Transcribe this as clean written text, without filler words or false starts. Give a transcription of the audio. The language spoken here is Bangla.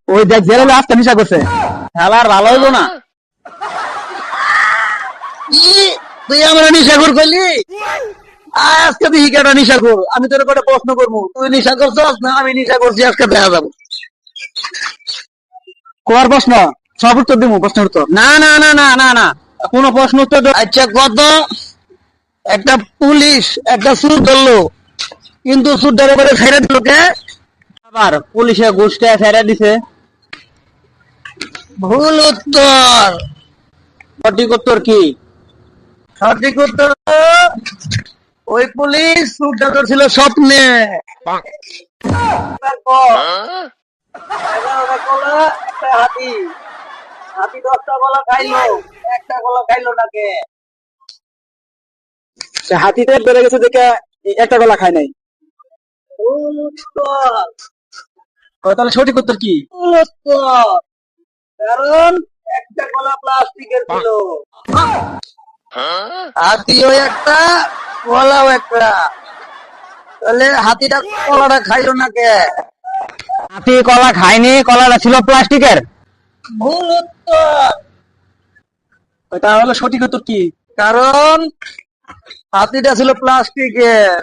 ওই দেখ জেলে আজকে নিশা করছে, খেলা আর ভালো হইলো না। তুই আমার নিশাখোর করলি, আজকে তুই কেটা নিশাখোর? আমি তোর কটা প্রশ্ন করবো, তুই নিশা করছস না আমি নিশা করছি, আজকে দেখা যাবো। কোয়ার প্রশ্ন সব উত্তর দিব, প্রশ্নের উত্তর। না না না না না না, কোনো প্রশ্ন উত্তর আচ্ছা কত? একটা পুলিশ একটা সুর ধরলো, কিন্তু সুরটার উপরে ছেড়ে দিল কে? আবার পুলিশে ঘুষটা ছেড়ে দিছে। ভুল উত্তর। সঠিক উত্তর কি? সঠিক উত্তর ওই পুলিশ সুরটা ধরছিল স্বপ্নে। তারপর 11টা কলা, একটা হাতি, হাতি 10টা কলা খাইলো, একটা কলা খাইলো না কে? হাতিতে বেড়ে গেছে দেখে একটা কলা খায় নাই। ভুল উত্তর। তাহলে সঠিক উত্তর কি? ভুল উত্তর, কারণ একটা কলা প্লাস্টিকের ছিল। হাতিও একটা, কলাও একটা, তাহলে হাতিটা কলাটা খাইলো না কে? হাতি কলা খায়নি, কলাটা ছিল প্লাস্টিকের। ভুল উত্তর। তাহলে সঠিক উত্তর কি? কারণ হাতিটা ছিল প্লাস্টিকের।